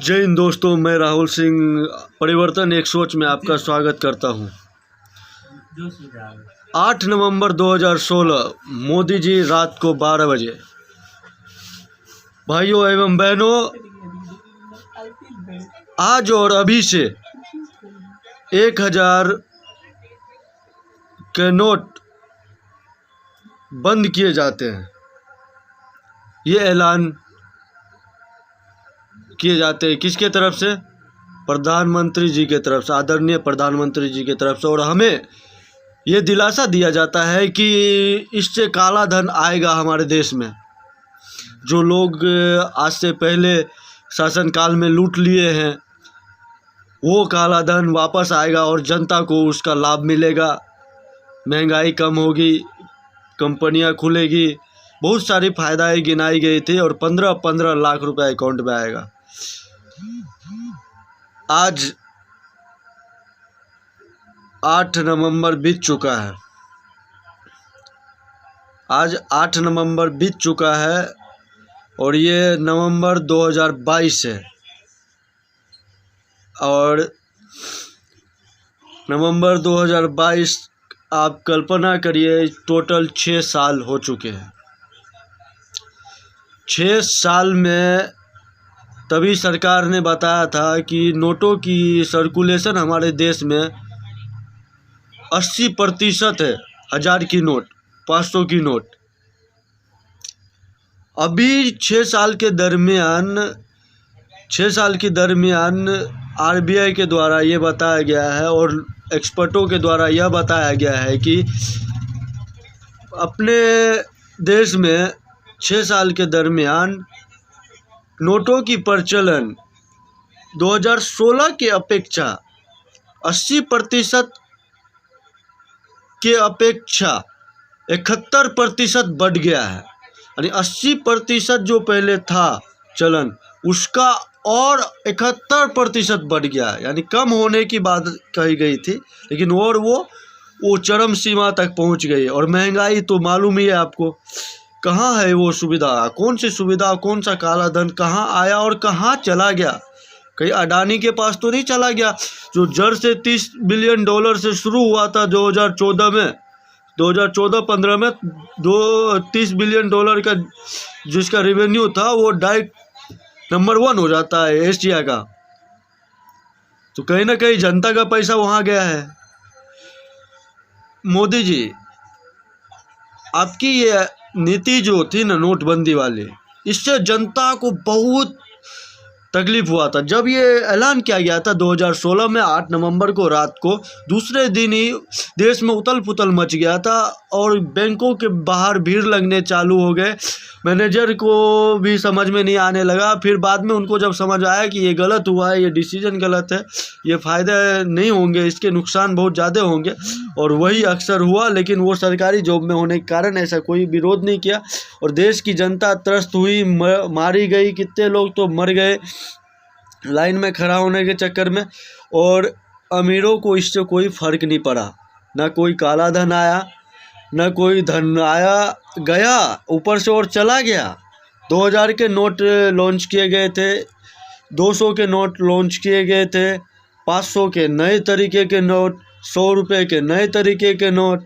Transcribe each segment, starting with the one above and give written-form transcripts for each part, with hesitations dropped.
जय हिंद दोस्तों, मैं राहुल सिंह परिवर्तन एक सोच में आपका स्वागत करता हूं। 8 नवंबर 2016 मोदी जी रात को 12 बजे। भाइयों एवं बहनों, आज और अभी से 1000 के नोट बंद किए जाते हैं। ये ऐलान किए जाते हैं किसके तरफ से? प्रधानमंत्री जी के तरफ से, आदरणीय प्रधानमंत्री जी के तरफ से। और हमें ये दिलासा दिया जाता है कि इससे काला धन आएगा हमारे देश में। जो लोग आज से पहले शासनकाल में लूट लिए हैं, वो काला धन वापस आएगा और जनता को उसका लाभ मिलेगा। महंगाई कम होगी, कंपनियां खुलेगी, बहुत सारी फायदाएं गिनाई गई थी और 15-15 लाख रुपए अकाउंट में आएगा। आज 8 नवंबर बीत चुका है। आज 8 नवंबर बीत चुका है और ये नवंबर 2022 है। और नवंबर 2022 आप कल्पना करिए, टोटल 6 साल हो चुके हैं। 6 साल में तभी सरकार ने बताया था कि नोटों की सर्कुलेशन हमारे देश में 80% है। 1000 की नोट, 500 की नोट। अभी 6 साल के दरमियान आरबीआई के द्वारा ये बताया गया है और एक्सपर्टों के द्वारा यह बताया गया है कि अपने देश में 6 साल के दरमियान नोटों की प्रचलन 2016 के अपेक्षा 80% के अपेक्षा 71% बढ़ गया है। यानी 80% जो पहले था चलन, उसका और 71% बढ़ गया है। यानी कम होने की बात कही गई थी, लेकिन और वो चरम सीमा तक पहुंच गई। और महंगाई तो मालूम ही है आपको। कहाँ है वो सुविधा? कौन सी सुविधा, कौन सा काला धन कहाँ आया और कहाँ चला गया? कहीं अडानी के पास तो नहीं चला गया? जो जड़ से $30 बिलियन से शुरू हुआ था 2014 में, 2014-15 में 30 बिलियन डॉलर का जिसका रेवेन्यू था, वो डायरेक्ट नंबर 1 हो जाता है एशिया का। तो कहीं ना कहीं जनता का पैसा वहाँ गया है। मोदी जी, आपकी ये नीति जो थी ना नोटबंदी वाली, इससे जनता को बहुत तकलीफ हुआ था। जब ये ऐलान किया गया था 2016 में 8 नवंबर को रात को, दूसरे दिन ही देश में उथल पुथल मच गया था और बैंकों के बाहर भीड़ लगने चालू हो गए। मैनेजर को भी समझ में नहीं आने लगा। फिर बाद में उनको जब समझ आया कि ये गलत हुआ है, ये डिसीजन गलत है, ये फ़ायदे नहीं होंगे, इसके नुकसान बहुत ज़्यादा होंगे, और वही अक्सर हुआ। लेकिन वो सरकारी जॉब में होने के कारण ऐसा कोई विरोध नहीं किया और देश की जनता त्रस्त हुई, मारी गई। कितने लोग तो मर गए लाइन में खड़ा होने के चक्कर में। और अमीरों को इससे कोई फ़र्क नहीं पड़ा। ना कोई काला धन आया, ना कोई धन आया गया, ऊपर से और चला गया। 2000 के नोट लॉन्च किए गए थे, 200 के नोट लॉन्च किए गए थे, 500 के नए तरीके के नोट, 100 रुपये के नए तरीके के नोट,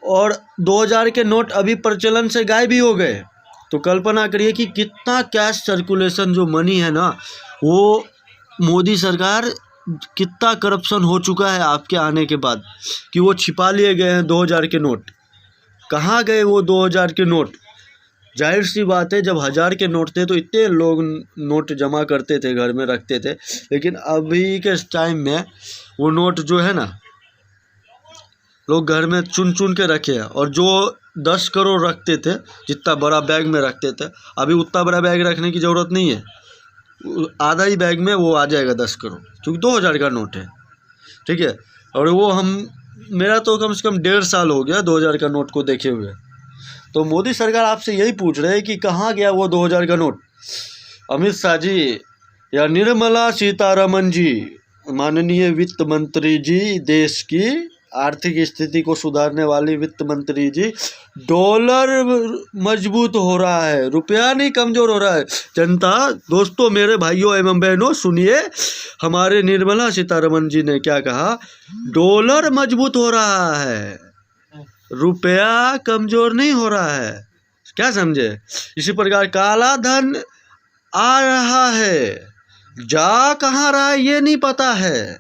और 2000 के नोट अभी प्रचलन से गायब भी हो गए। तो कल्पना करिए कि कितना कैश सर्कुलेशन जो मनी है ना, वो मोदी सरकार कितना करप्शन हो चुका है आपके आने के बाद, कि वो छिपा लिए गए हैं 2000 के नोट। कहाँ गए वो 2000 के नोट? जाहिर सी बात है, जब 1000 के नोट थे तो इतने लोग नोट जमा करते थे, घर में रखते थे। लेकिन अभी के टाइम में वो नोट जो है ना, लोग घर में चुन चुन के रखे हैं। और जो 10 करोड़ रखते थे, जितना बड़ा बैग में रखते थे, अभी उतना बड़ा बैग रखने की ज़रूरत नहीं है। आधा ही बैग में वो आ जाएगा 10 करोड़, क्योंकि 2000 का नोट है। ठीक है। और वो मेरा तो कम से कम 1.5 साल हो गया 2000 का नोट को देखे हुए। तो मोदी सरकार आपसे यही पूछ रहे हैं कि कहाँ गया वो 2000 का नोट? अमित शाह जी या निर्मला सीतारमण जी, माननीय वित्त मंत्री जी, देश की आर्थिक स्थिति को सुधारने वाली वित्त मंत्री जी, डॉलर मजबूत हो रहा है, रुपया नहीं कमजोर हो रहा है। जनता दोस्तों, मेरे भाइयों एवं बहनों सुनिए, हमारे निर्मला सीतारमण जी ने क्या कहा, डॉलर मजबूत हो रहा है, रुपया कमजोर नहीं हो रहा है। क्या समझे? इसी प्रकार काला धन आ रहा है, जा कहाँ रहा है ये नहीं पता है।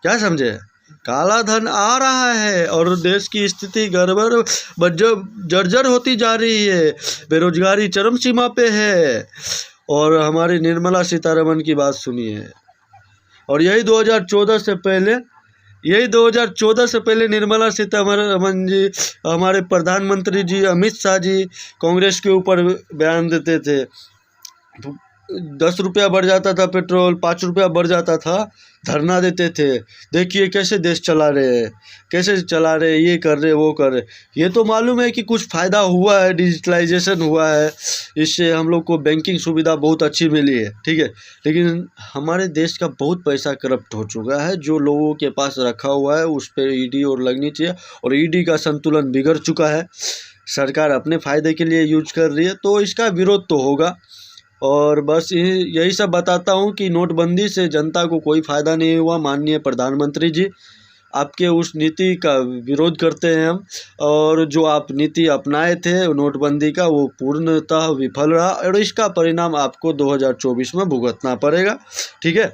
क्या समझे? काला धन आ रहा है और देश की स्थिति गड़बड़ जर्जर होती जा रही है, बेरोजगारी चरम सीमा पे है। और हमारी निर्मला सीतारमण की बात सुनिए, और यही 2014 से पहले निर्मला सीतारमण जी, हमारे प्रधानमंत्री जी अमित शाह जी कांग्रेस के ऊपर बयान देते थे। 10 रुपया बढ़ जाता था पेट्रोल, 5 रुपया बढ़ जाता था, धरना देते थे। देखिए कैसे देश चला रहे हैं, कैसे चला रहे, ये कर रहे वो कर रहे। ये तो मालूम है कि कुछ फ़ायदा हुआ है, डिजिटलाइजेशन हुआ है, इससे हम लोग को बैंकिंग सुविधा बहुत अच्छी मिली है, ठीक है। लेकिन हमारे देश का बहुत पैसा करप्ट हो चुका है, जो लोगों के पास रखा हुआ है उस पर ईडी और लगनी चाहिए, और ईडी का संतुलन बिगड़ चुका है। सरकार अपने फ़ायदे के लिए यूज कर रही है, तो इसका विरोध तो होगा। और बस यही सब बताता हूँ कि नोटबंदी से जनता को कोई फ़ायदा नहीं हुआ। माननीय प्रधानमंत्री जी, आपके उस नीति का विरोध करते हैं हम, और जो आप नीति अपनाए थे नोटबंदी का, वो पूर्णतः विफल रहा, और इसका परिणाम आपको 2024 में भुगतना पड़ेगा, ठीक है।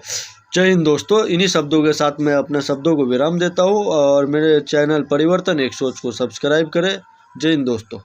जय हिंद दोस्तों। इन्हीं शब्दों के साथ मैं अपने शब्दों को विराम देता हूँ, और मेरे चैनल परिवर्तन एक सोच को सब्सक्राइब करें। जय हिंद दोस्तों।